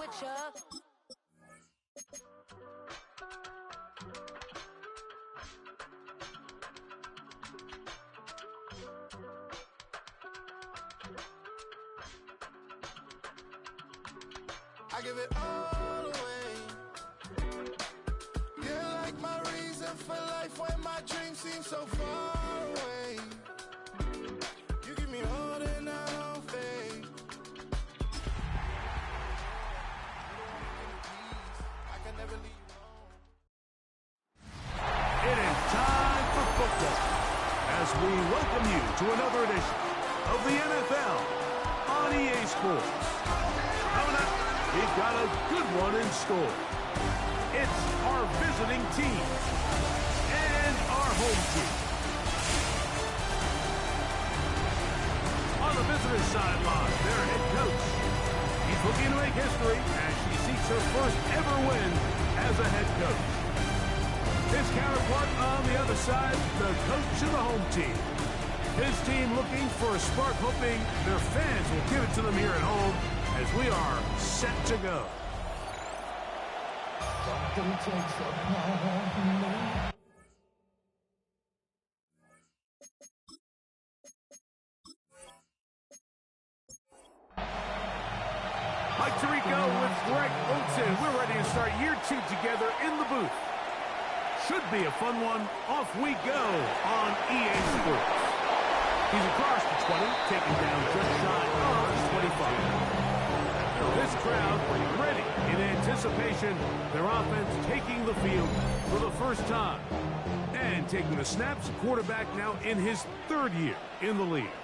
with ya. I give it all away. You're like my reason for life when my dreams seem so far away. You give me all that I don't fade. I can never leave you alone. It is time for football as we welcome you to another edition of the NFL on EA Sports. Coming up, we've got a good one in store. It's our visiting team and our home team. On the visitor's sideline, their head coach. He's looking to make history as she seeks her first ever win as a head coach. His counterpart on the other side, the coach of the home team. His team looking for a spark, hoping their fans will give it to them here at home as we are set to go. Mike Tirico with Greg Olsen. We're ready to start year 2 together in the booth. Should be a fun one. Off we go on EA Sports. He's across the 20, taking down just shy of 25. This crowd ready in anticipation. Their offense taking the field for the first time. And taking the snaps, quarterback now in his 3rd year in the league.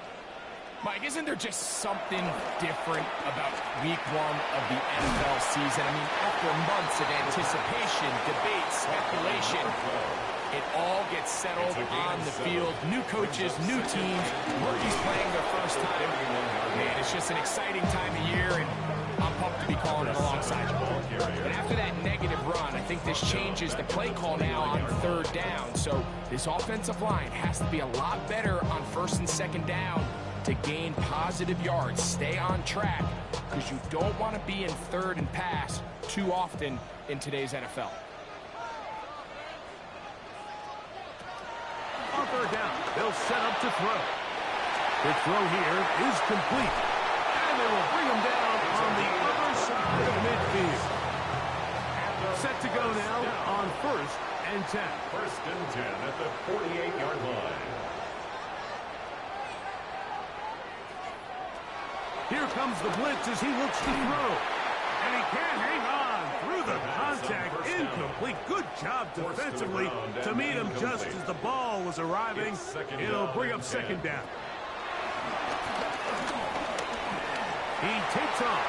Mike, isn't there just something different about week 1 of the NFL season? I mean, after months of anticipation, debate, speculation, it all gets settled on the field. New coaches, new teams, rookies playing their first time. Man, it's just an exciting time of year, and I'm pumped to be calling it alongside the ball. And after that negative run, I think this changes the play call now on 3rd down. So this offensive line has to be a lot better on 1st and 2nd down to gain positive yards. Stay on track, because you don't want to be in 3rd and pass too often in today's NFL. On 3rd down, they'll set up to throw. The throw here is complete. And they will bring him down on the other side of midfield. Set to go now on 1st and 10. 1st and 10 at the 48-yard line. Here comes the blitz as he looks to throw. And he can't hang on through the contact. Incomplete. Good job defensively to meet him just as the ball was arriving. It'll bring up 2nd down. He takes off.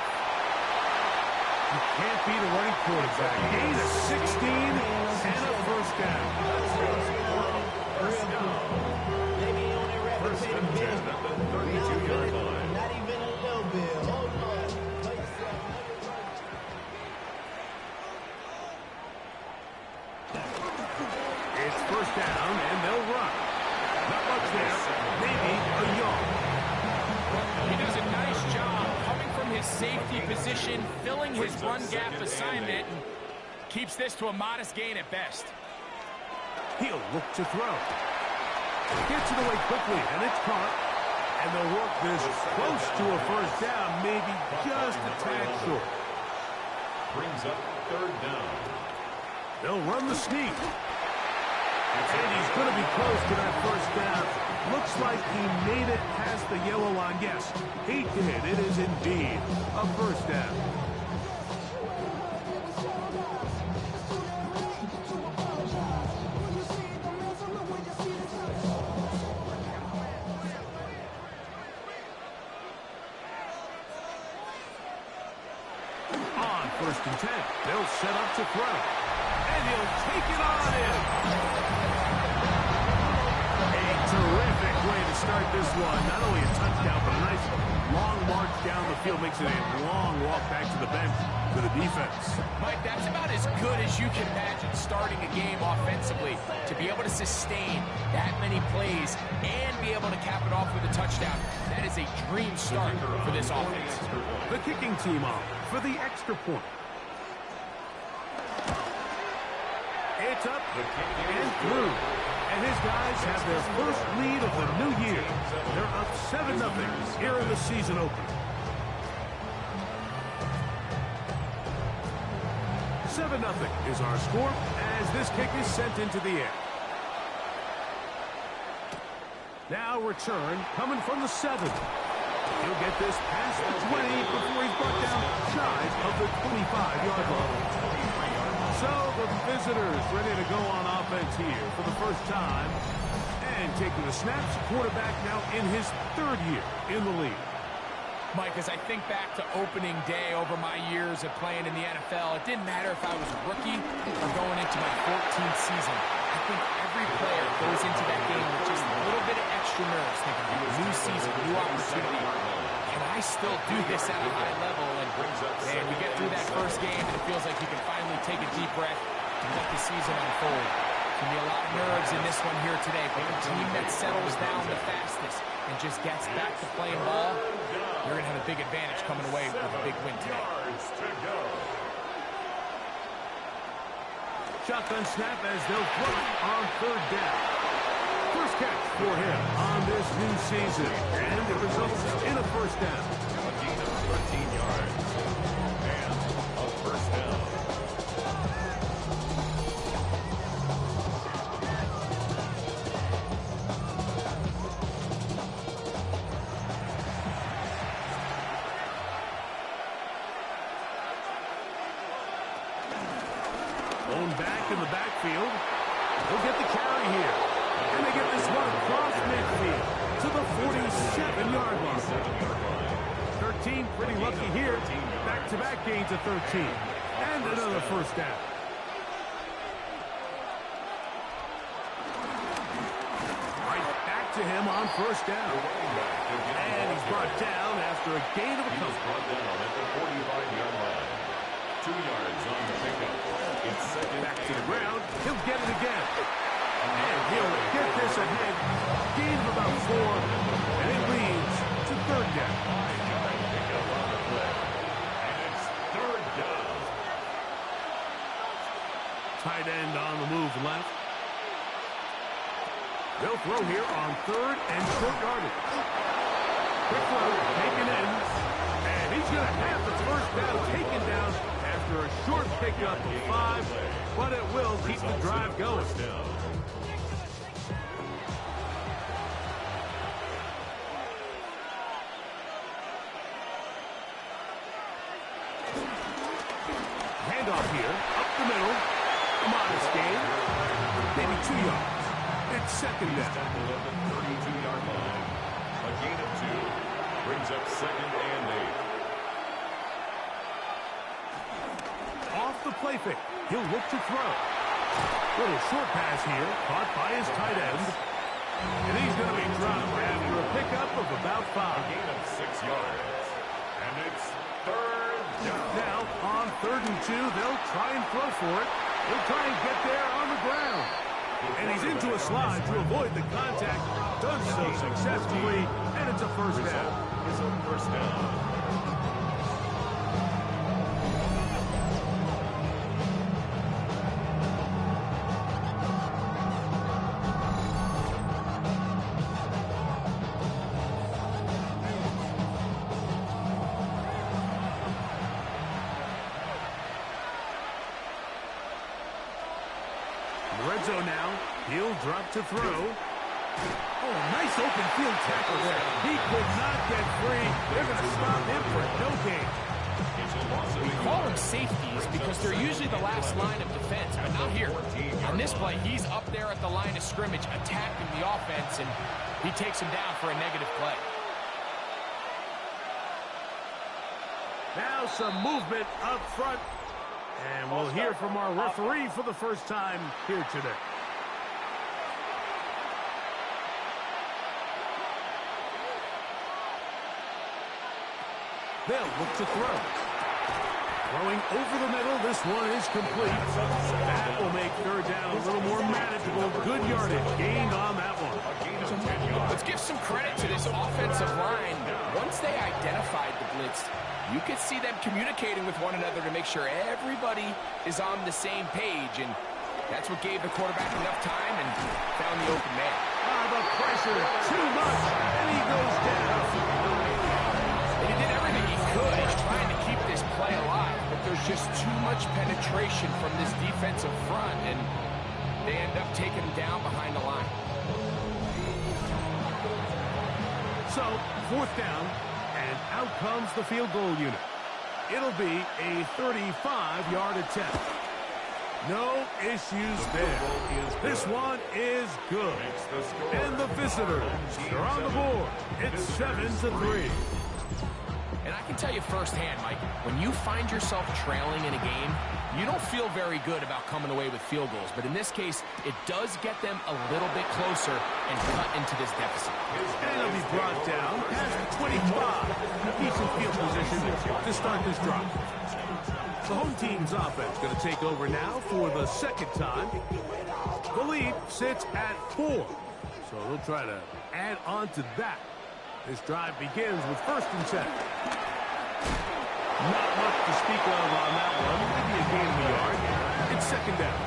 You can't beat a running quarterback. Gain of 16 and a 1st down. 1st and 10 at the 32-yard line. It's 1st down, and they'll run. Not much there. Maybe a yard. He does a nice job coming from his safety position, filling his run gap assignment, and keeps this to a modest gain at best. He'll look to throw. Gets it away quickly, and it's caught. And they'll work this close to a 1st down, maybe just a tad short. Brings up 3rd down. They'll run the sneak. And he's going to be close to that 1st down. Looks like he made it past the yellow line. Yes, he did. It is indeed a 1st down. On 1st and 10, they'll set up to throw. And he'll take it on in. A terrific way to start this one. Not only a touchdown, but a nice long march down the field. Makes it a long walk back to the bench for the defense. Mike, that's about as good as you can imagine starting a game offensively. To be able to sustain that many plays and be able to cap it off with a touchdown, that is a dream start for this offense. The kicking team off for the extra point. It's up and through. And his guys have their first lead of the new year. They're up 7-0 here in the season opener. 7-0 is our score as this kick is sent into the air. Now return coming from the 7. He'll get this past the 20 before he's brought down shy of the 25-yard line. So the visitors ready to go on offense here for the first time. And taking the snaps, quarterback now in his 3rd year in the league. Mike, as I think back to opening day over my years of playing in the NFL, it didn't matter if I was a rookie or going into my 14th season. I think every player goes into that game with just a little bit of extra nerves, thinking new season, new opportunity. And I still do this at a high level. And we get through that first game, and it feels like you can finally take a deep breath and let the season unfold. There'll be a lot of nerves in this one here today, but the team that settles down the fastest and just gets back to playing ball, you're going to have a big advantage coming away with a big win today. Shotgun snap as they'll throw it on 3rd down. First catch for him on this new season, and it results in a first down. A gain of 13 yards and a first down. Going back in the backfield. He'll get the carry here. And they get this one across midfield to the 47-yard line. 13, pretty lucky here. Back-to-back gains of 13. And another first down. Right back to him on first down. And he's brought down after a gain of a couple. Brought down at the 45-yard line. 2 yards on the pickup. It's second. Back to the ground. He'll get it again. And he'll get this ahead. Gain of about 4. And it leads to 3rd down. 5-yard pickup on the play. And it's 3rd down. Tight end on the move left. They'll throw here on 3rd and short yardage. Quick throw taken in. And he's going to have the first down taken down after a short pickup of 5. But it will keep the drive going. Handoff here, up the middle. A modest gain, maybe 2 yards. It's second down. Tackle at the 32-yard line. A gain of 2. Brings up 2nd and 8. Off the play fake, he'll look to throw. Little short pass here, caught by his tight end. And he's going to be dropped after a pickup of about 5. A gain of 6 yards. And it's 3rd down. Now, on 3rd and 2, they'll try and throw for it. He'll try and get there on the ground. And he's into a slide to avoid the contact. Does so successfully, and it's a first down. It's a first down. Red zone now. He'll drop to throw. Oh, nice open field tackle there. He could not get free. They're going to stop him for no gain. We call them safeties because they're usually the last line of defense, but not here. On this play, he's up there at the line of scrimmage attacking the offense, and he takes him down for a negative play. Now some movement up front. And we'll hear from our referee for the first time here today. They'll look to throw. Throwing over the middle. This one is complete. That will make third down a little more manageable. Good yardage gained on that one. Let's give some credit to this offensive line. Once they identified the blitz, you could see them communicating with one another to make sure everybody is on the same page, and that's what gave the quarterback enough time and found the open man. The pressure, too much, and he goes down. And he did everything he could. He's trying to keep this play alive, but there's just too much penetration from this defensive front, and they end up taking him down behind the line. So, fourth down, and out comes the field goal unit. It'll be a 35-yard attempt. No issues there. This one is good. And the visitors are on the board. It's 7-3. And I can tell you firsthand, Mike, when you find yourself trailing in a game, you don't feel very good about coming away with field goals. But in this case, it does get them a little bit closer and cut into this deficit. And it'll be brought down past the 25. Decent field position to start this drive. The home team's offense going to take over now for the second time. The lead sits at 4. So they'll try to add on to that. This drive begins with 1st and 10. Not much to speak of on that one. Maybe a gain of a yard. It's 2nd down.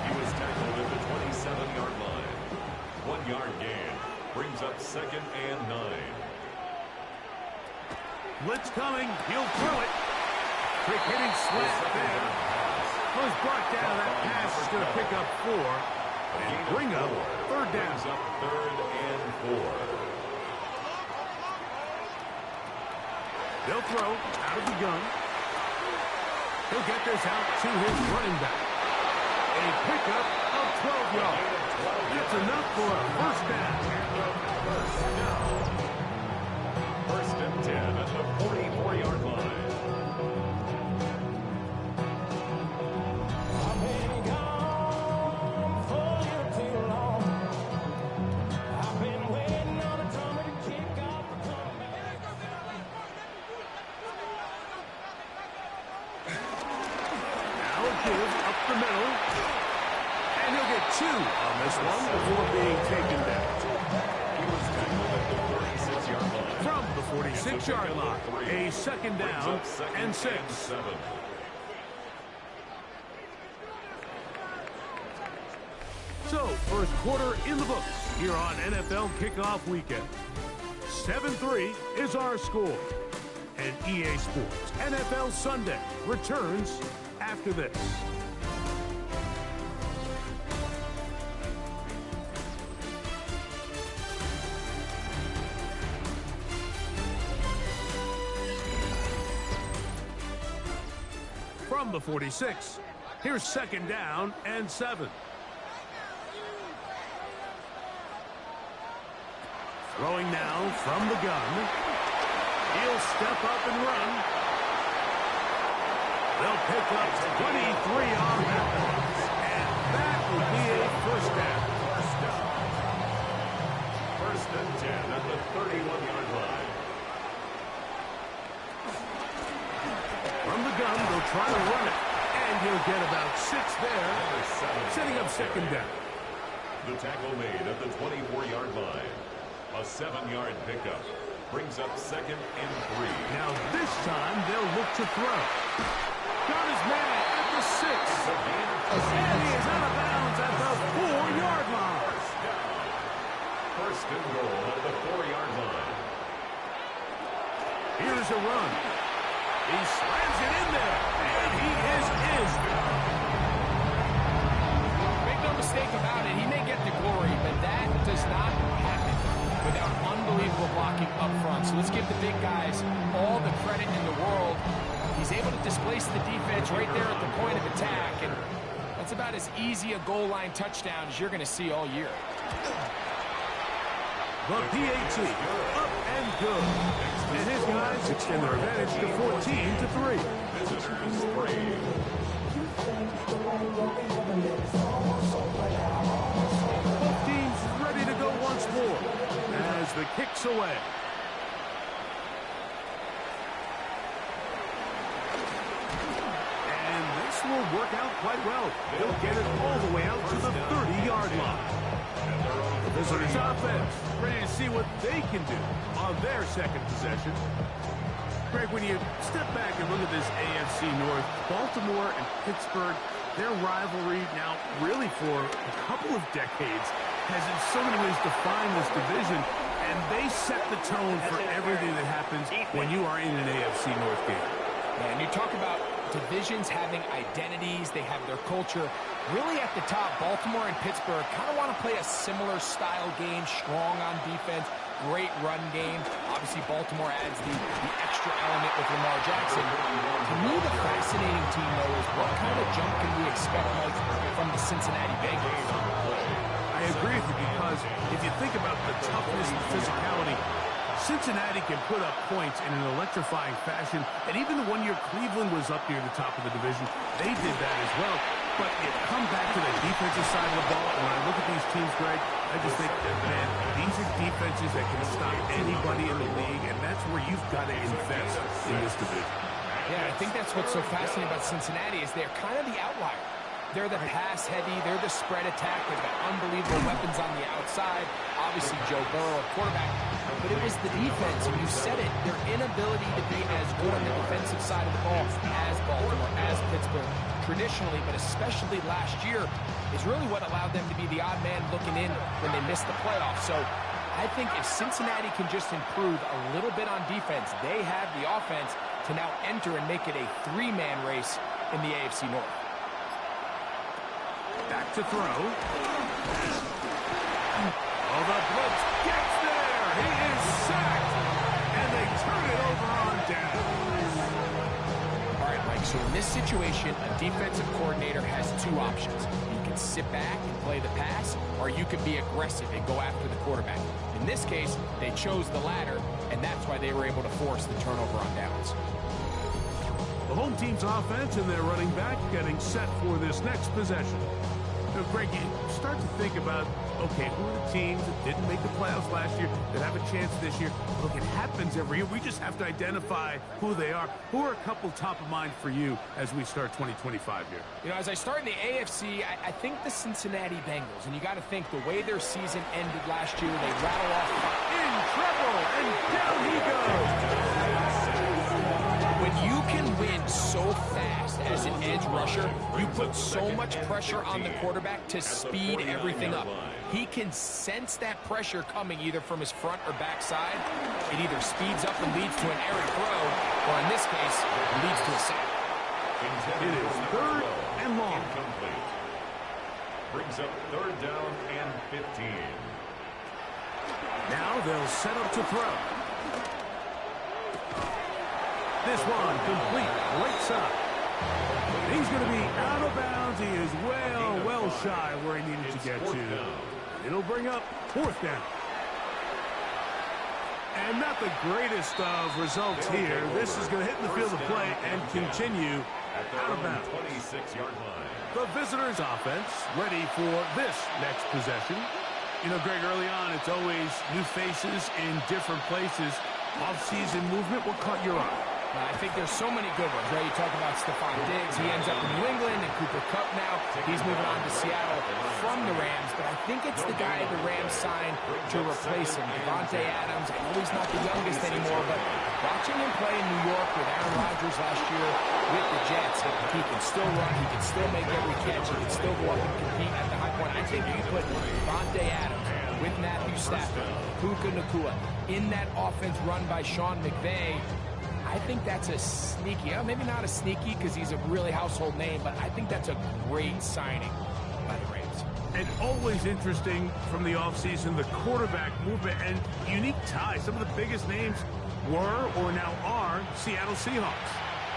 He was tackled at the 27-yard line. 1-yard gain brings up 2nd and 9. Blitz coming. He'll throw it. Quick hitting slant there. Was brought down. That pass is going to pick up 4 and bring up 3rd down. Brings up 3rd and 4. They'll throw out of the gun. He'll get this out to his running back. A pickup of 12 yards. That's enough for a 1st down. 1st and 10 at the 44-yard line. The middle, and he'll get 2 on this one before being taken down. He was tackled at the 46-yard line. From the 46-yard line, a 2nd down and 6. So, first quarter in the books here on NFL Kickoff Weekend. 7-3 is our score. And EA Sports NFL Sunday returns after this. From the 46, here's 2nd down and 7. Throwing now from the gun. He'll step up and run. They'll pick up 23 on that one. And that will be a 1st down. 1st and 10 at the 31-yard line. From the gun, they'll try to run it. And he'll get about 6 there, setting up 2nd down. The tackle made at the 24-yard line. A 7-yard pickup brings up 2nd and 3. Now this time, they'll look to throw. Got his man at the 6. And he is out of bounds at the 4-yard line. 1st and goal at the 4-yard line. Here's a run. He slams it in there, and he is in. Make no mistake about it, he may get the glory, but that does not happen without unbelievable blocking up front. So let's give the big guys all the credit in the world. He's able to displace the defense right there at the point of attack, and that's about as easy a goal line touchdown as you're going to see all year. The PAT, up and good. And his guys extend their advantage to 14-3. Visitors 3. Both teams ready to go once more as the kick's away. will work out quite well. They'll get it all the way out to the 30-yard line. The visitors' offense ready to see what they can do on their second possession. Greg, when you step back and look at this AFC North, Baltimore and Pittsburgh, their rivalry now really for a couple of decades has in so many ways defined this division, and they set the tone for everything that happens when you are in an AFC North game. Yeah, and you talk about divisions having identities, they have their culture. Really at the top, Baltimore and Pittsburgh kind of want to play a similar style game, strong on defense, great run game. Obviously, Baltimore adds the extra element with Lamar Jackson. To me, the fascinating team, though, is what kind of jump can we expect, Mike, from the Cincinnati Bengals? I agree with you, because if you think about the toughness and physicality, Cincinnati can put up points in an electrifying fashion, and even the one year Cleveland was up near the top of the division, they did that as well. But you come back to the defensive side of the ball, and when I look at these teams, Greg, I just think, man, these are defenses that can stop anybody in the league, and that's where you've got to invest in this division. Yeah, I think that's what's so fascinating about Cincinnati is they're kind of the outlier. They're the pass-heavy, they're the spread attack. They've got unbelievable weapons on the outside. Obviously, Joe Burrow, quarterback. But it was the defense, and you said it, their inability to be as good on the defensive side of the ball as Baltimore, as Pittsburgh, traditionally, but especially last year, is really what allowed them to be the odd man looking in when they missed the playoffs. So I think if Cincinnati can just improve a little bit on defense, they have the offense to now enter and make it a three-man race in the AFC North. Back to throw. Oh, the blitz gets there. He is sacked. And they turn it over on down. All right, Mike, so in this situation, a defensive coordinator has two options. You can sit back and play the pass, or you can be aggressive and go after the quarterback. In this case, they chose the latter, and that's why they were able to force the turnover on downs. The home team's offense and their running back getting set for this next possession. So, Greg, you start to think about, okay, who are the teams that didn't make the playoffs last year that have a chance this year? Look, it happens every year. We just have to identify who they are. Who are a couple top of mind for you as we start 2025 here? You know, as I start in the AFC, I think the Cincinnati Bengals, and you got to think the way their season ended last year, they rattle off in trouble, and down he goes. When you can win so fast as an edge rusher, you put so much pressure on the quarterback to speed everything up. He can sense that pressure coming either from his front or back side. It either speeds up and leads to an errant throw, or in this case, leads to a sack. It is third and long. Incomplete. Brings up third down and 15. Now they'll set up to throw. This one complete, right side. He's going to be out of bounds. He is well shy where he needed to get to. It'll bring up fourth down. And not the greatest of results here. This is going to hit in the field of play and continue out of bounds. 26-yard line. The visitors' offense ready for this next possession. You know, Greg, early on, it's always new faces in different places. Off-season movement, what caught your eye? I think there's so many good ones, right? You talk about Stephon Diggs. He ends up in New England, and Cooper Kupp now. He's moving on to Seattle from the Rams, but I think it's the guy the Rams signed to replace him, Davante Adams. I know he's not the youngest anymore, but watching him play in New York with Aaron Rodgers last year with the Jets, he can still run, he can still make every catch, he can still go up and compete at the high point. I think you put Davante Adams with Matthew Stafford, Puka Nacua, in that offense run by Sean McVay, I think that's a sneaky, maybe not a sneaky because he's a really household name, but I think that's a great signing by the Rams. And always interesting from the offseason, the quarterback movement and unique ties. Some of the biggest names were or now are Seattle Seahawks.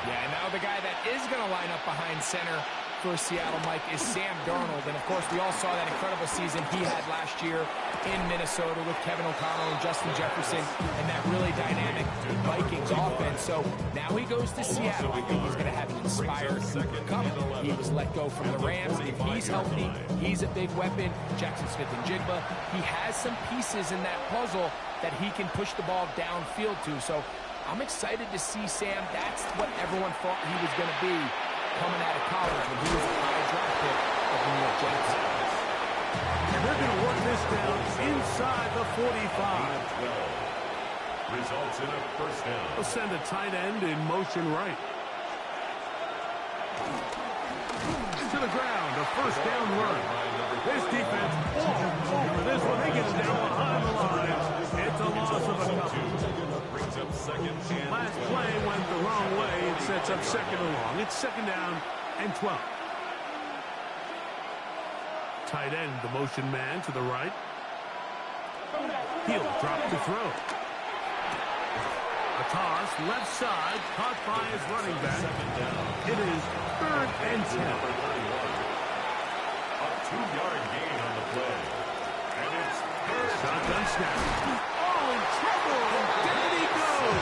Yeah, and now the guy that is going to line up behind center for Seattle, Mike, is Sam Darnold. And, of course, we all saw that incredible season he had last year in Minnesota with Kevin O'Connell and Justin Jefferson and that really dynamic Vikings offense. So now he goes to Seattle. I think he's going to have an inspired Cooper Kupp. He was let go from the Rams. If he's healthy, he's a big weapon. Jackson Smith-Njigba. He has some pieces in that puzzle that he can push the ball downfield to. So I'm excited to see Sam. That's what everyone thought he was going to be. coming out of college when he was a high draft pick of the New York Jets. And they're going to work this down inside the 45. 12. Results in a first down. They'll send a tight end in motion right. To the ground, a first down run. This defense all over this one. They get it down behind the line. It's a loss of a couple. Brings up second and Last play went the wrong way. It sets up second and long. It's second down and 12. Tight end, the motion man to the right. He'll drop to throw. A toss, left side, caught by his running back. It is third and 10. a 2-yard gain on the play. And it's third. Shotgun snap. Oh, in trouble, and there he goes.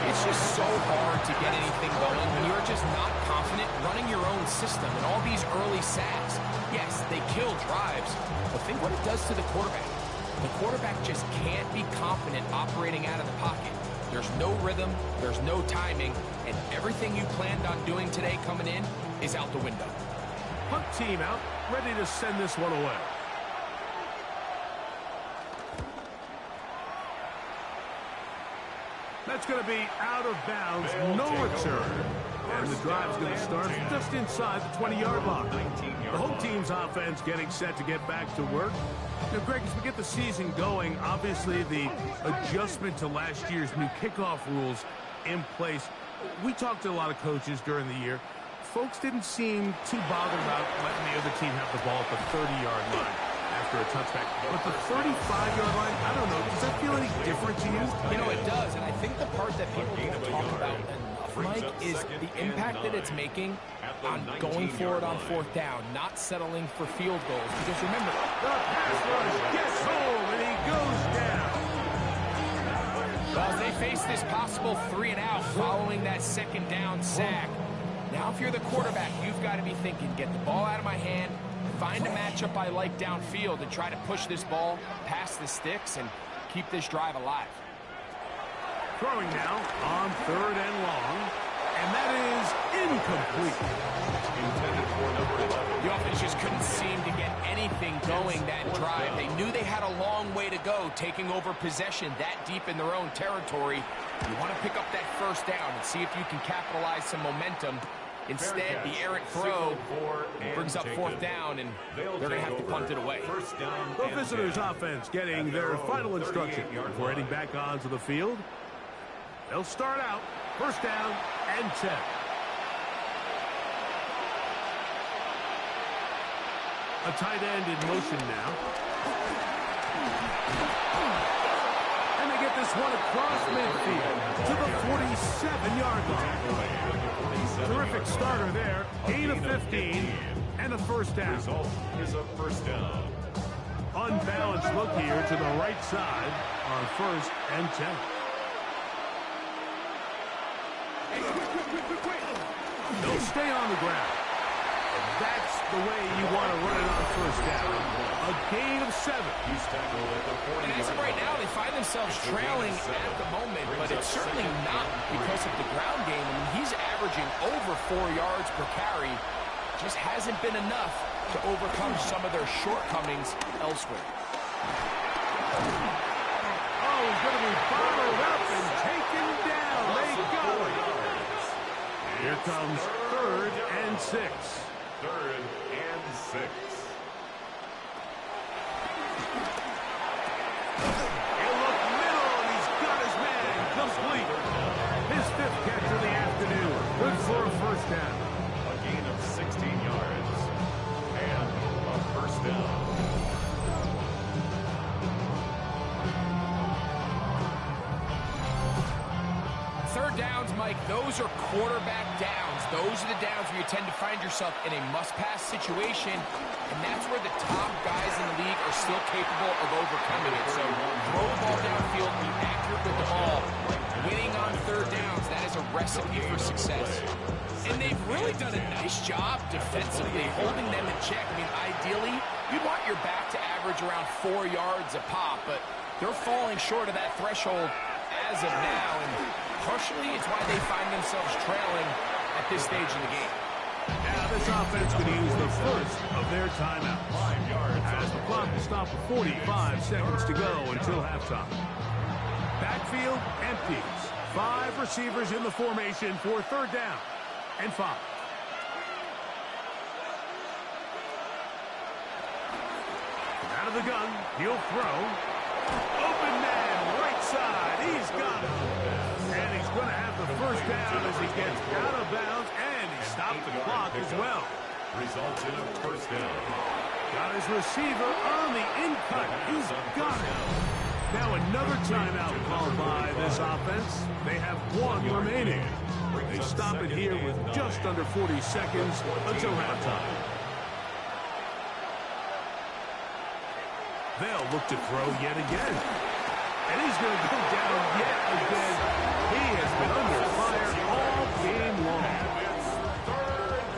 It's just so hard to get anything going when you're just not confident running your own system. And all these early sacks, yes, they kill drives, but think what it does to the quarterback. The quarterback just can't be confident operating out of the pocket. There's no rhythm, there's no timing, and everything you planned on doing today coming in is out the window. Punt team out, ready to send this one away. That's going to be out of bounds, no return. And the drive's going to start just inside the 20-yard line. The home team's offense getting set to get back to work. Now, Greg, as we get the season going, obviously the adjustment to last year's new kickoff rules in place. We talked to a lot of coaches during the year. Folks didn't seem too bothered about letting the other team have the ball at the 30-yard line after a touchback. But the 35-yard line, I don't know, does that feel any different to you? You know, it does, and I think the part that people don't talk about enough, Mike, is the impact that it's making on going for it on fourth down, not settling for field goals. Because remember, the pass rush gets home, and he goes down. Well, as they face this possible 3-and-out following that second down sack, now if you're the quarterback, you've got to be thinking, get the ball out of my hand, find a matchup I like downfield, and try to push this ball past the sticks and keep this drive alive. Throwing now on third and long, and that is incomplete. Intended for number 11. The offense just couldn't seem to get anything going that drive. They knew they had a long way to go, taking over possession that deep in their own territory. You want to pick up that first down and see if you can capitalize some momentum. Instead, the errant throw brings up fourth down, and they're going to have to punt it away. First down. The visitors' offense getting their final instruction before heading back onto the field. They'll start out first down and 10. A tight end in motion now. And they get this one across midfield to the 47-yard line. Terrific starter there. Gain of 15 and a first down. Result is a first down. Unbalanced look here to the right side on first and 10. They'll stay on the ground. That's the way you want to run it on first down. A gain of 7. He's tackled at the 40. And as of right now, they find themselves trailing at the moment, but it's certainly not because of the ground game. I mean, he's averaging over 4 yards per carry. Just hasn't been enough to overcome some of their shortcomings elsewhere. Oh, he's going to be bottled up and taken down. They go. Here comes third and 6. Third and 6. He'll look middle, and he's got his man complete. His 5th catch of the afternoon. Good for a first down. A gain of 16 yards. And a first down. Third downs, Mike, those are quarterback downs. Those are the downs where you tend to find yourself in a must-pass situation, and that's where the top guys in the league are still capable of overcoming it. So throw the ball downfield, be accurate with the ball. Winning on third downs, that is a recipe for success. And they've really done a nice job defensively holding them in check. I mean, ideally, you'd want your back to average around 4 yards a pop, but they're falling short of that threshold as of now, and partially it's why they find themselves trailing at this stage in the game. Now this offense going to use the first of their timeouts. 5 yards. As the clock will stop with 45 seconds to go until halftime. Backfield empties. 5 receivers in the formation for third down and 5. Out of the gun, he'll throw. Open man, right side. He's got it. And he's going to have the first down as he gets out of bounds, and he stopped the clock as well. Results in a first down. Got his receiver on the in-cut. He's got it. Now another timeout called by this offense. They have 1 remaining. They stop it here with just under 40 seconds until halftime. They'll look to throw yet again. And he's going to go down yet again. He has been under fire all game long.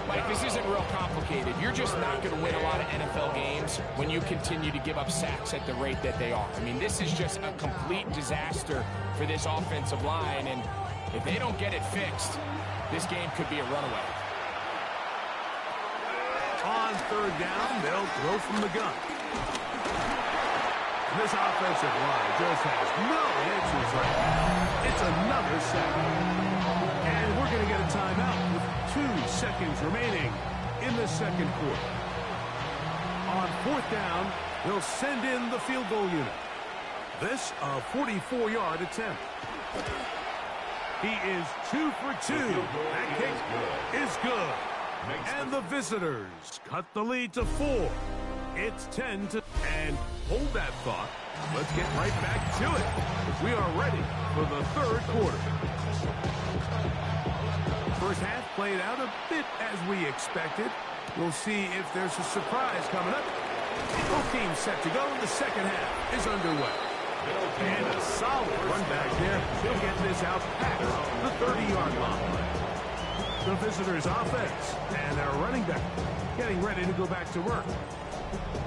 Mike, this isn't real complicated. You're just not going to win a lot of NFL games when you continue to give up sacks at the rate that they are. I mean, this is just a complete disaster for this offensive line, and if they don't get it fixed, this game could be a runaway. On third down, they'll throw from the gun. And this offensive line just has no answers right now. It's another sack. And we're going to get a timeout with 2 seconds remaining in the second quarter. On fourth down, they'll send in the field goal unit. This a 44-yard attempt. He is 2 for 2. That kick is good. And the visitors cut the lead to 4. It's 10 to... And hold that thought. Let's get right back to it. We are ready for the third quarter. First half played out a bit as we expected. We'll see if there's a surprise coming up. Both teams set to go, and the second half is underway. And a solid run back there. He'll get this out past the 30-yard line. The visitors' offense and their running back getting ready to go back to work.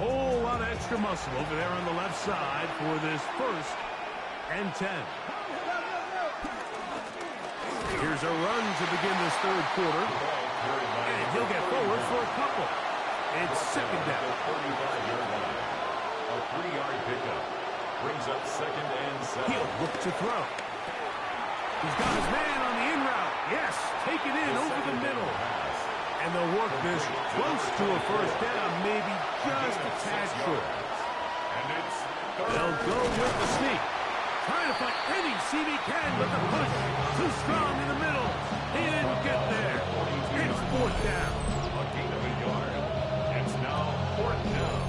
Whole lot of extra muscle over there on the left side for this 1st and 10. Here's a run to begin this third quarter. And he'll get forward for a couple. It's second down. A 3-yard pickup brings up 2nd and 7. He'll look to throw. He's got his man on the in route. Yes, take it in over the middle. And they'll work this close to a first down, maybe just a tad short. They'll go with the sneak. Trying to find any seam he can, but the push too strong in the middle. He didn't get there. It's 4th down. A gain of a yard. It's now 4th down.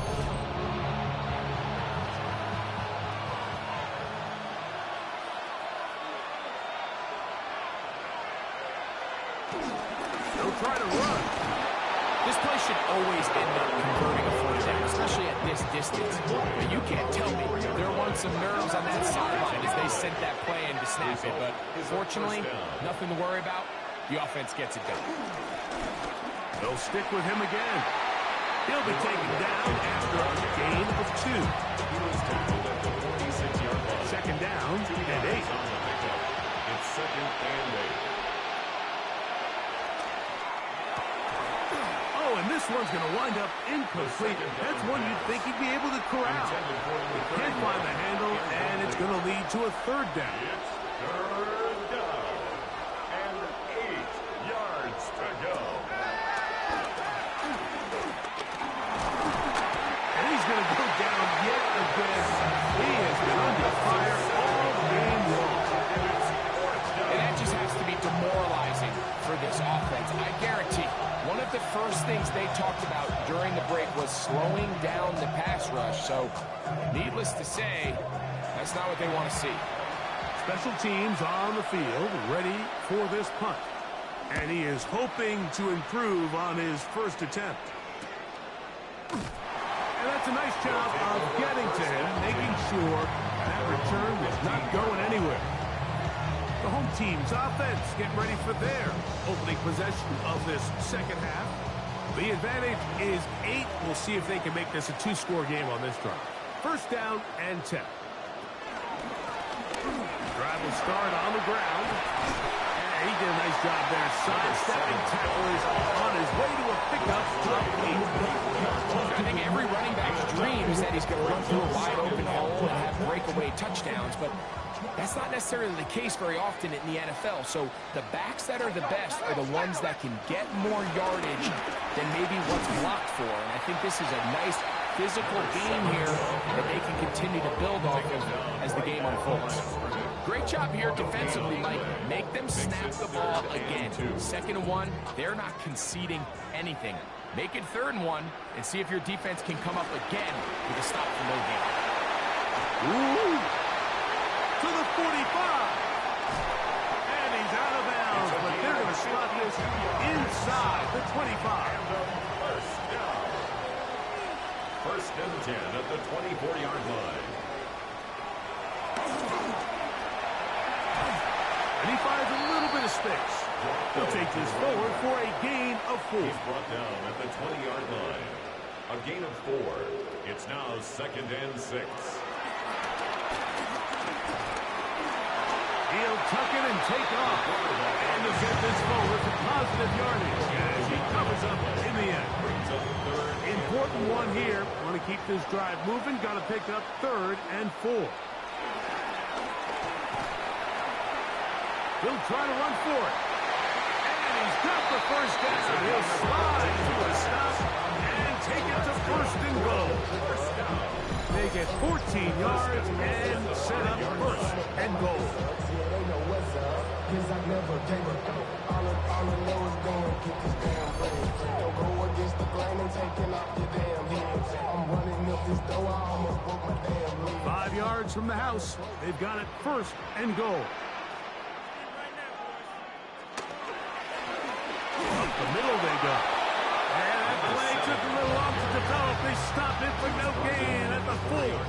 They'll try to run. This play should always end up converting a first down, especially at this distance. But you can't tell me there weren't some nerves on that sideline as they sent that play in to snap it. But fortunately, nothing to worry about. The offense gets it done. They'll stick with him again. He'll be taken down after a gain of 2. He was tackled at the 46-yard line. Second down and 8. It's 2nd and 8. And this one's going to wind up incomplete. That's one you'd think he'd be able to corral. Can't find the handle, and it's going to lead to a 3rd down. It's 3rd down. And 8 yards to go. And he's going to go down yet again. He has been under fire all game long. And that just has to be demoralizing for this offense. I guarantee one of the first things they talked about during the break was slowing down the pass rush. So, needless to say, that's not what they want to see. Special teams on the field, ready for this punt. And he is hoping to improve on his first attempt. And that's a nice job of getting to him, making sure that return was not going anywhere. The home team's offense getting ready for their opening possession of this second half. The advantage is 8. We'll see if they can make this a 2-score game on this drive. First down and 10. Drive will start on the ground. And He did a nice job there. Sidestepping tacklers on his way to a pickup of 8. I think every running back's dream is that he's going to run through a wide open hole and have breakaway touchdowns, but that's not necessarily the case very often in the NFL. So the backs that are the best are the ones that can get more yardage than maybe what's blocked for. And I think this is a nice physical game here that they can continue to build off of as the game unfolds. Great job here defensively, Mike. Make them snap the ball again. 2nd and 1, they're not conceding anything. Make it 3rd and 1 and see if your defense can come up again with a stop for no gain. Ooh. To the 45. And he's out of bounds, but they're going to slot this inside the 25. First and 10 at the 24-yard line. And he finds a little bit of space. He'll take this forward for a gain of 4. He's brought down at the 20-yard line. A gain of 4. It's now 2nd and 6. He'll tuck it and take off. And he'll get this forward for positive yardage as he covers up in the end. Important one here. Want to keep this drive moving. Got to pick up 3rd and 4. He'll try to run for it. And he's got the first down. He'll slide to a stop and take it to 1st and goal. They get 14 yards and set up 1st and goal. I'm 5 yards from the house. They've got it 1st and goal. Up the middle they go. And that play took a little long to develop. They stop it for no gain at the 4.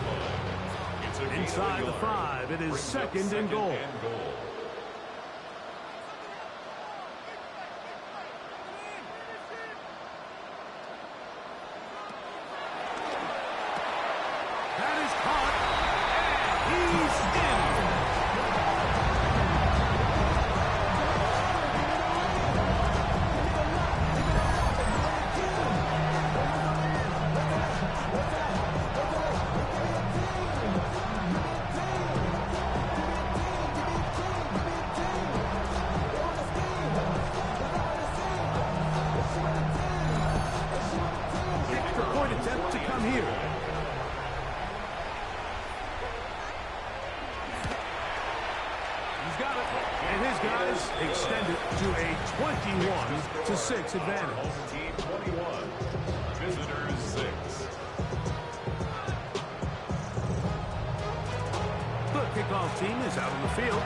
Inside the 5, it is 2nd and goal. That is caught, and he's in. Attempt to come here. He's got it. And his guys extend it to a 21-6 advantage. Home team 21. Visitors 6. The kickoff team is out on the field.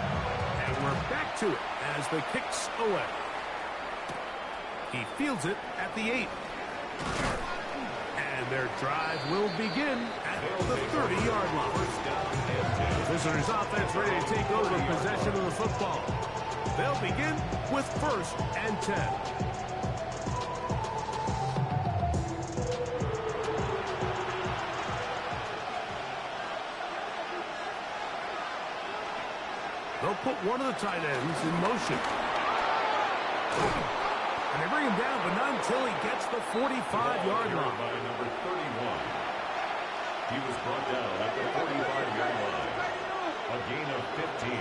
And we're back to it as the kicks away. He fields it at the 8. And their drive will begin at the 30-yard line. Visitors offense ready to take over possession of the football. They'll begin with 1st and 10. They'll put one of the tight ends in motion. And they bring him down, but not until he gets the 45-yard line. By number 31. He was brought down at the 45-yard line. A gain of 15.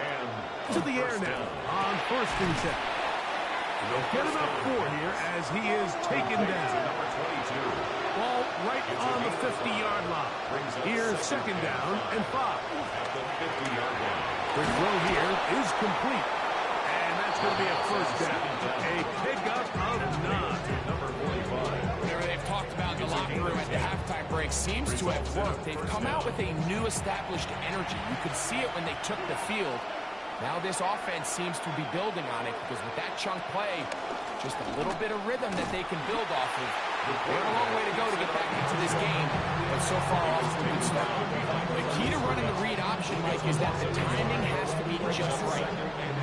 And to the air now on 1st and 10. And they'll get him up 4 here as he is taken down. Number 22. Ball right on the 50-yard line. Here's 2nd down and 5. At the 50-yard line. The throw here is complete. And that's going to be a 1st down. A pickup of 9. Number 45. Whatever they've talked about in the locker room at the halftime break seems to have worked. They've come out with a new established energy. You could see it when they took the field. Now this offense seems to be building on it because with that chunk play, just a little bit of rhythm that they can build off of. They have a long way to go to get back into this game, but so far off to a good start. The key to running the read option, Mike, is that the timing has to be just right.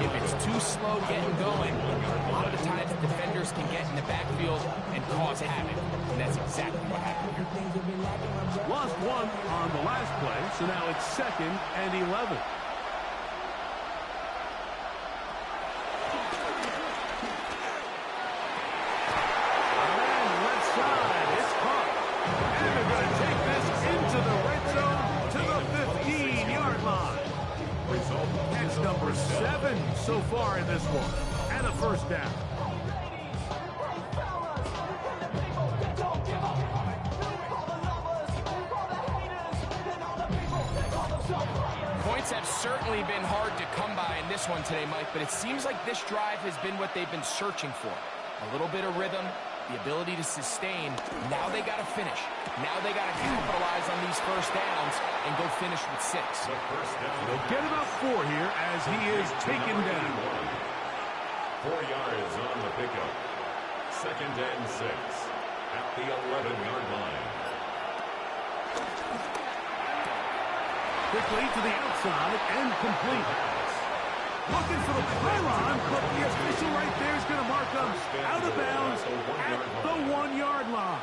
If it's too slow getting going, a lot of the times the defenders can get in the backfield and cause havoc, and that's exactly what happened here. Lost 1 on the last play, so now it's 2nd and 11. number 7 so far in this one. And a first down. Points have certainly been hard to come by in this one today, Mike, but it seems like this drive has been what they've been searching for. A little bit of rhythm, the ability to sustain. Now they got to finish. Now they got to capitalize on these first downs and go finish with 6. They'll get about 4 here as he is taken down. 4 yards on the pickup. 2nd and 6 at the 11-yard line. Quickly to the outside and complete. Looking for the pylon, but the official right there is going to mark him out of bounds at the 1-yard line.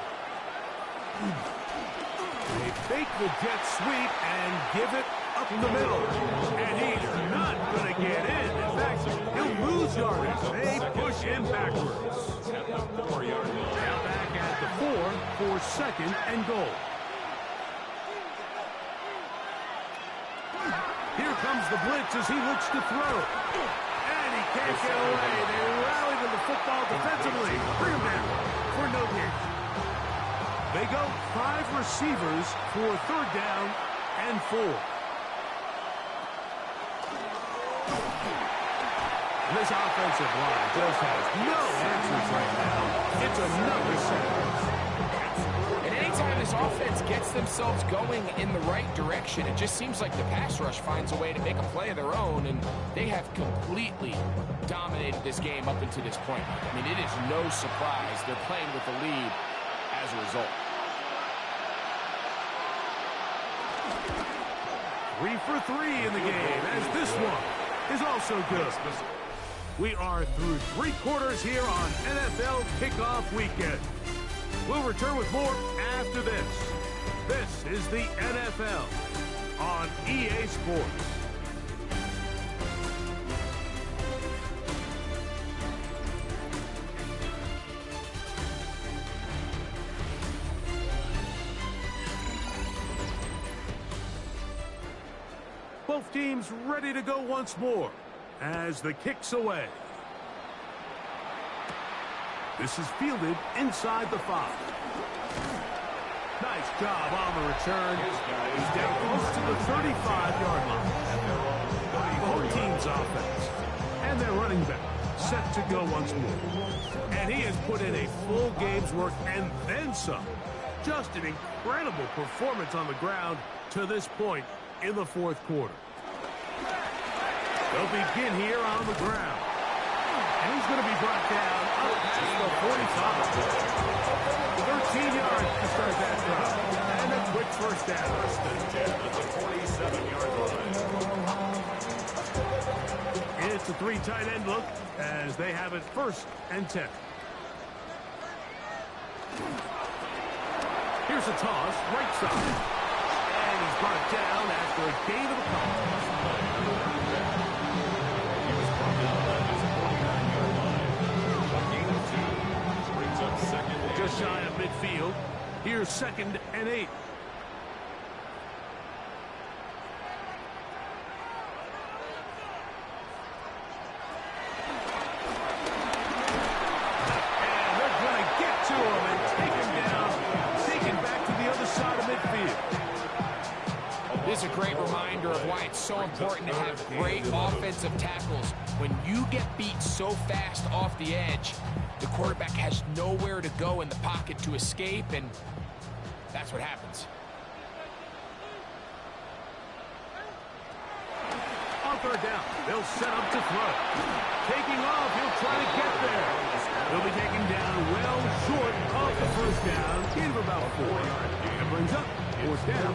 They fake the jet sweep and give it up the middle. And he's not going to get in. In fact, he'll lose yardage. They push him backwards. At the 4-yard line. Now back at the 4 for 2nd and goal. Here comes the blitz as he looks to throw. And he can't get away. They rally to the football defensively. Bring him down for no gain. They go 5 receivers for 3rd down and 4. This offensive line just has no answers right now. It's another sack. And anytime this offense gets themselves going in the right direction, it just seems like the pass rush finds a way to make a play of their own, and they have completely dominated this game up until this point. I mean, it is no surprise they're playing with the lead as a result. 3 for 3 in the game, as this one is also good. We are through 3 quarters here on NFL Kickoff Weekend. We'll return with more after this. This is the NFL on EA Sports. Both teams ready to go once more as the kick's away. This is fielded inside the 5. Nice job on the return. He's down close to the 35-yard line. The home team's offense and their running back set to go once more. And he has put in a full game's work and then some. Just an incredible performance on the ground to this point in the 4th quarter. They'll begin here on the ground. And he's going to be brought down up past the 45. 13 yards to start that drive. And a quick first down. At the 47-yard line. It's a 3 tight end look as they have it 1st and 10. Here's a toss, right side. And he's brought down after a gain of a couple. Just shy of midfield. Here's 2nd and 8. And they're going to get to him and take him down. Take him back to the other side of midfield. This is a great reminder of why it's so important to have great offensive tackles. When you get beat so fast off the edge, the quarterback has nowhere to go in the pocket to escape, and that's what happens. On 3rd down, they'll set up to throw. Taking off, he'll try to get there. He'll be taken down well short of the 1st down. Gain of about 4. And brings up 4th down.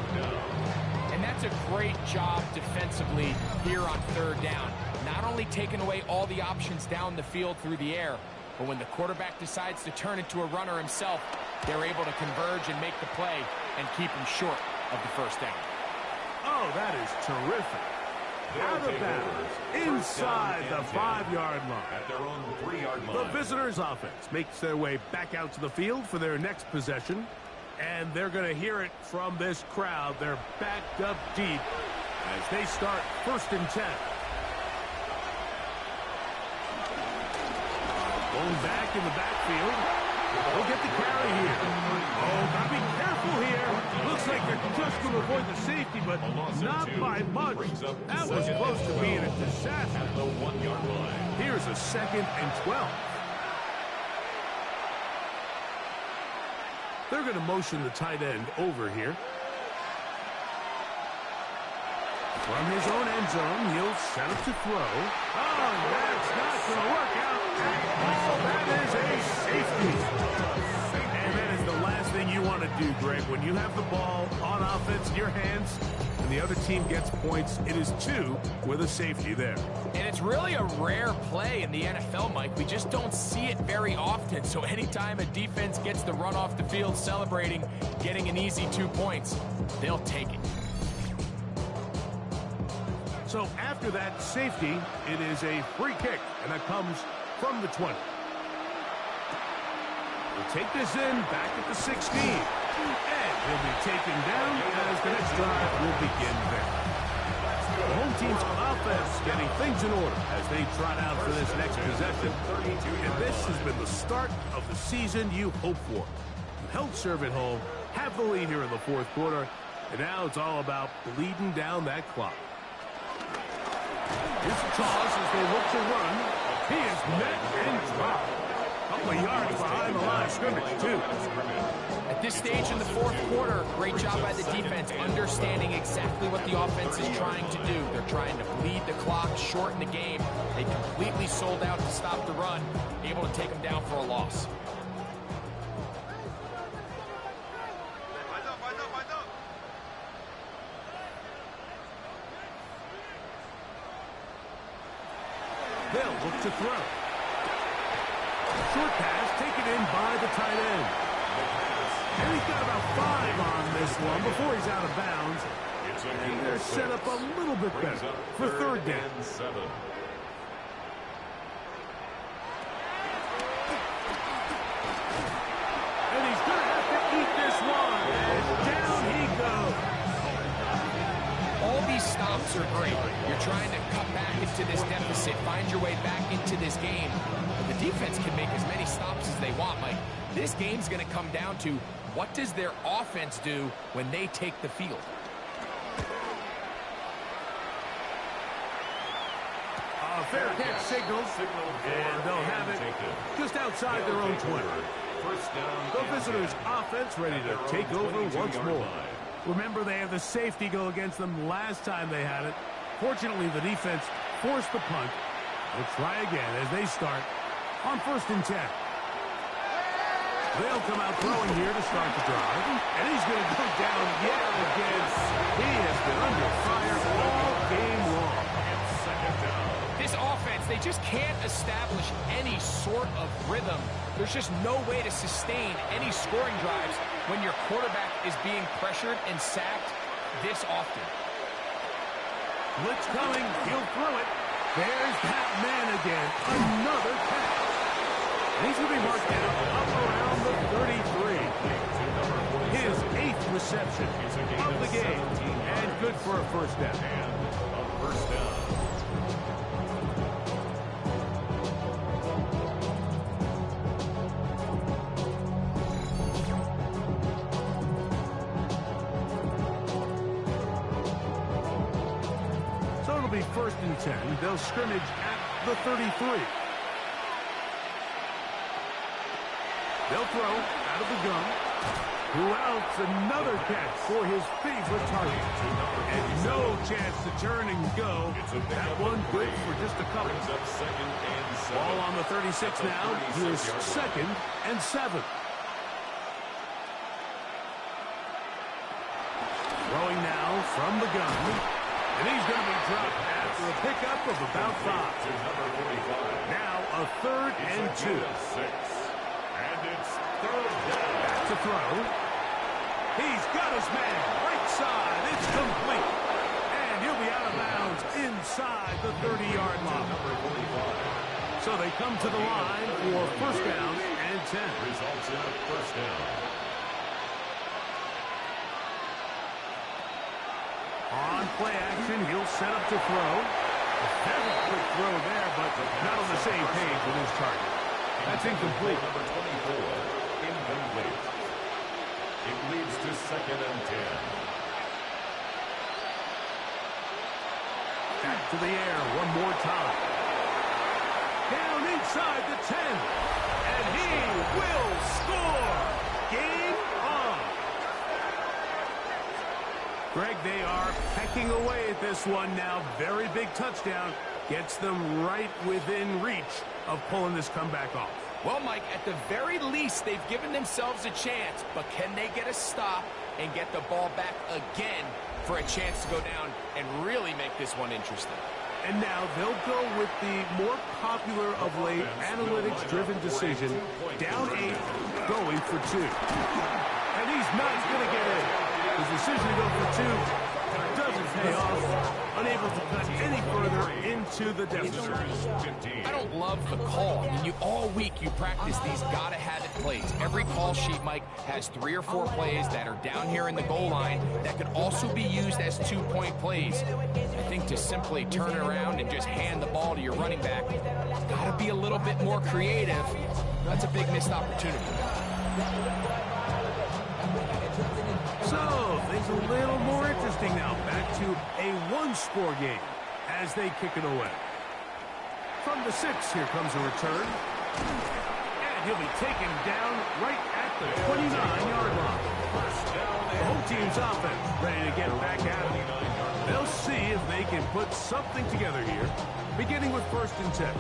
And that's a great job defensively here on 3rd down. Not only taking away all the options down the field through the air, but when the quarterback decides to turn into a runner himself, they're able to converge and make the play and keep him short of the 1st down. Oh, that is terrific. Out of bounds, inside the 5-yard line. At their own 3-yard line. The visitors' offense makes their way back out to the field for their next possession. And they're going to hear it from this crowd. They're backed up deep as they start 1st and 10. Going back in the backfield. He'll get the carry here. Oh, gotta be careful here. Looks like they're just going to avoid the safety, but not by much. That was close to being a disaster. At the 1-yard line. Here's a 2nd and 12. They're going to motion the tight end over here. From his own end zone, he'll set up to throw. Oh, that's not going to work out. Oh, that is a safety. And that is the last thing you want to do, Greg. When you have the ball on offense in your hands and the other team gets points, it is 2 with a safety there. And it's really a rare play in the NFL, Mike. We just don't see it very often. So anytime a defense gets the run off the field celebrating, getting an easy 2 points, they'll take it. So after that safety, it is a free kick, and that comes from the 20. We'll take this in back at the 16. And he'll be taken down as the next drive will begin there. The home team's offense getting things in order as they trot out for this next possession. And this has been the start of the season you hope for. You held serve at home, have the lead here in the 4th quarter, and now it's all about bleeding down that clock. Here's the toss as they look to run. He is met and dropped. A couple of yards behind the line of scrimmage, too. At this stage in the 4th quarter, great job by the defense, understanding exactly what the offense is trying to do. They're trying to bleed the clock, shorten the game. They completely sold out to stop the run, able to take them down for a loss. They'll look to throw. Short pass taken in by the tight end. And he's got about 5 on this one before he's out of bounds. And they're set up a little bit better for 3rd down. And he's going to have to eat this one. And down he goes. All these stops are great. You're trying to cut back into this deficit, find your way back into this game. But the defense can make as many stops as they want, Mike. This game's going to come down to what does their offense do when they take the field. Fair catch signals, and they'll have it just outside their own 20. The visitors' offense ready to take over once more. Remember, they had the safety go against them last time they had it. Fortunately, the defense forced the punt. They'll try again as they start on 1st and 10. They'll come out throwing here to start the drive. And he's going to go down yet again. He has been under fire all game long. This offense, they just can't establish any sort of rhythm. There's just no way to sustain any scoring drives when your quarterback is being pressured and sacked this often. Blitz coming. He'll throw it. There's that man again. Another catch. And he's going to be marked down up around the 33. His 8th reception of the game. And good for a 1st down. So it'll be 1st and 10. They'll scrimmage at the 33. They'll throw out of the gun. Who else? Another catch for his favorite target. And no chance to turn and go. That one good for just a couple. Ball on the 36 now. Here's 2nd and 7. Throwing now from the gun. And he's going to be dropped after a pickup of about 5. Now a 3rd and 2. And it's 3rd down. Back to throw. He's got his man. Right side. It's complete. And he'll be out of bounds inside the 30-yard line. So they come to the line for 1st down and 10. Results in a 1st down. On play action, he'll set up to throw. A very quick throw there, but not on the same page with his target. That's incomplete. Number 24, incomplete. It leads to 2nd and 10. Back to the air one more time. Down inside the 10. And he will score. Game on. Greg, they are pecking away at this one now. Very big touchdown. Gets them right within reach of pulling this comeback off. Well, Mike, at the very least, they've given themselves a chance. But can they get a stop and get the ball back again for a chance to go down and really make this one interesting? And now they'll go with the more popular of late analytics-driven decision. Down 8, going for 2. And he's not going to get in. His decision to go for 2 doesn't pay off. Unable to cut any further into the deficit. I don't love the call. I mean, all week you practice these gotta-have-it plays. Every call sheet, Mike, has 3 or 4 plays that are down here in the goal line that could also be used as 2-point plays. I think to simply turn it around and just hand the ball to your running back, gotta be a little bit more creative. That's a big missed opportunity. So, things a little more interesting now. Back to a one-score game as they kick it away. From the 6, here comes a return. And he'll be taken down right at the 29-yard line. The home team's offense ready to get back at it. They'll see if they can put something together here, beginning with 1st and 10.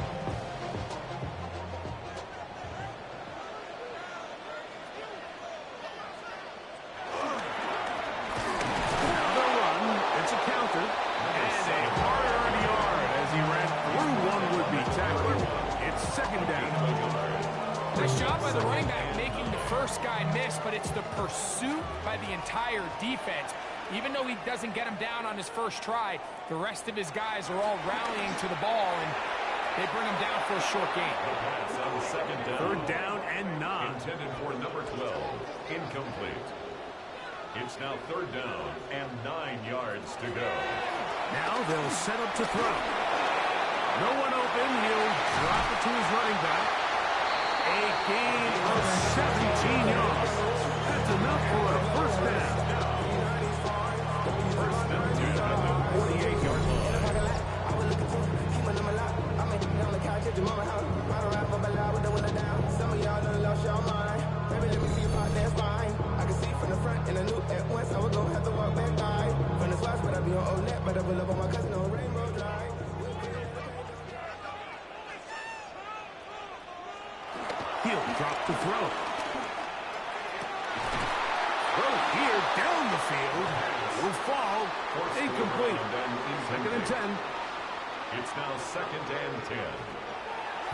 But it's the pursuit by the entire defense. Even though he doesn't get him down on his first try, the rest of his guys are all rallying to the ball, and they bring him down for a short game. On 2nd down. 3rd down and 9. Intended for number 12. Incomplete. It's now 3rd down and 9 yards to go. Now they'll set up to throw. No one open. He'll drop it to his running back. A gain of 17 yards. That's enough for a 1st down. 1st down to the 48-yard line. He'll drop to throw. Throw here down the field. Will fall. Incomplete. 2nd and 10. It's now 2nd and 10.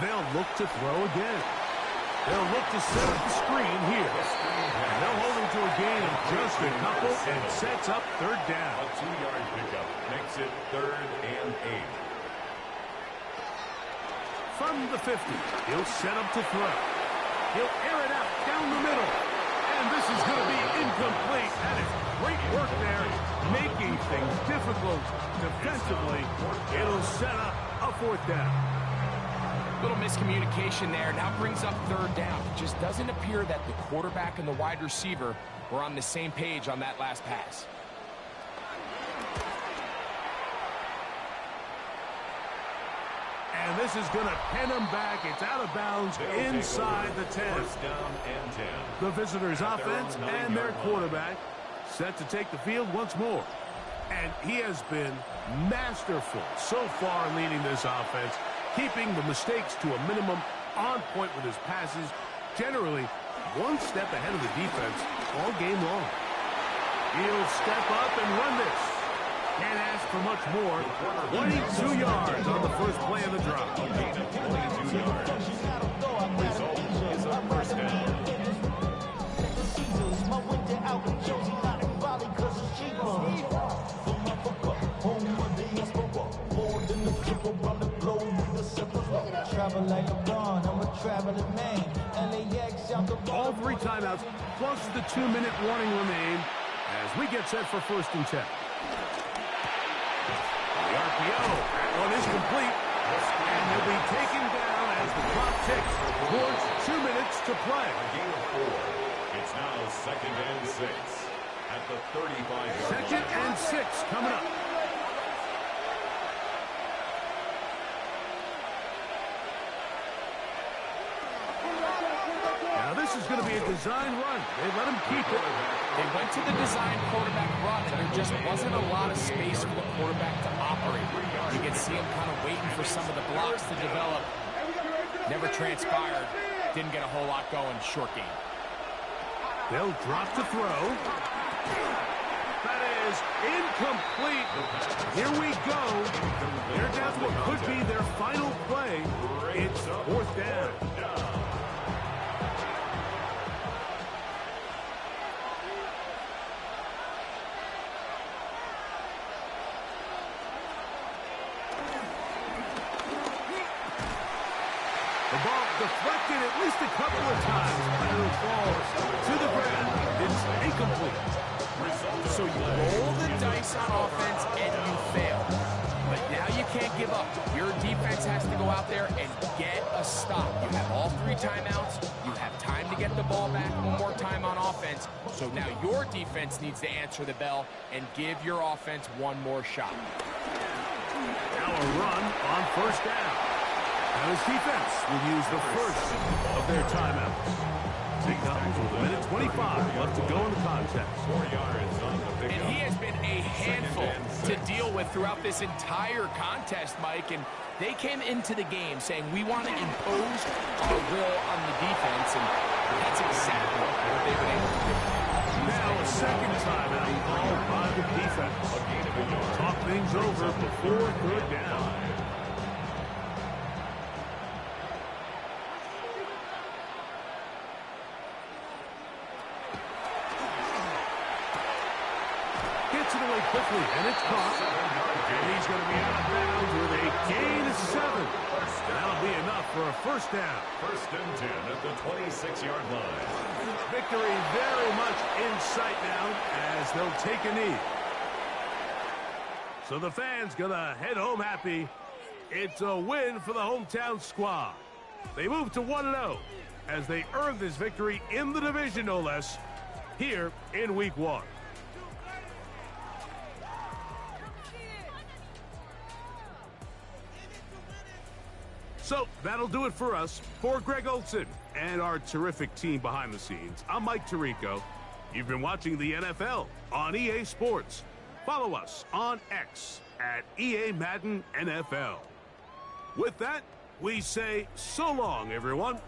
They'll look to throw again. They'll look to set up the screen here. And they'll hold him to a gain of just a couple and sets up 3rd down. A 2-yard pickup makes it 3rd and 8. From the 50, he'll set up to throw. He'll air it out down the middle. And this is going to be incomplete. That is great work there, making things difficult defensively. It'll set up a 4th down. Little miscommunication there. Now brings up 3rd down. It just doesn't appear that the quarterback and the wide receiver were on the same page on that last pass. And this is going to pin him back. It's out of bounds inside the 10. 1st down and 10. The visitors' offense and their quarterback set to take the field once more. And he has been masterful so far in leading this offense, keeping the mistakes to a minimum, on point with his passes, generally one step ahead of the defense all game long. He'll step up and run this. Can't ask for much more. 22 yards on the first play of the drop. A gain of 22 yards. Result is a 1st down. All 3 timeouts plus the 2-minute warning remain as we get set for 1st and 10. The RPO, that one is complete, and he'll be taken down as the clock ticks towards 2 minutes to play. A game of 4. It's now 2nd and 6 at the 35-yard line. 2nd and 6 coming up. Now this is going to be a design run. They let him keep it. They went to the design quarterback run, and there just wasn't a lot of space for the quarterback to operate. You can see him kind of waiting for some of the blocks to develop. Never transpired. Didn't get a whole lot going. Short game. They'll drop to throw. That is incomplete. Here we go. They're down to what could be their final play. It's 4th down. The ball deflected at least a couple of times, but it falls to the ground. It's incomplete. So you roll the dice on offense and you fail. But now you can't give up. Your defense has to go out there and get a stop. You have all 3 timeouts. You have time to get the ball back one more time on offense. So now your defense needs to answer the bell and give your offense one more shot. Now a run on 1st down. Now his defense will use the first of their timeouts. Big Guns with 1:25 left to go in the contest. 4 yards on the pickup. And he has been a handful to deal with throughout this entire contest, Mike. And they came into the game saying, we want to impose our will on the defense. And that's exactly what they've been able to do. Now a 2nd timeout called by the defense. Talk things over before 3rd down. Gets it away quickly, and it's caught. And he's going to be out of bounds with a gain of 7. That'll be enough for a 1st down. 1st and 10 at the 26-yard line. Victory very much in sight now as they'll take a knee. So the fans going to head home happy. It's a win for the hometown squad. They move to 1-0 as they earn this victory in the division, no less, here in Week 1. So that'll do it for us. For Greg Olson and our terrific team behind the scenes, I'm Mike Tirico. You've been watching the NFL on EA Sports. Follow us on X at EA Madden NFL. With that, we say so long, everyone.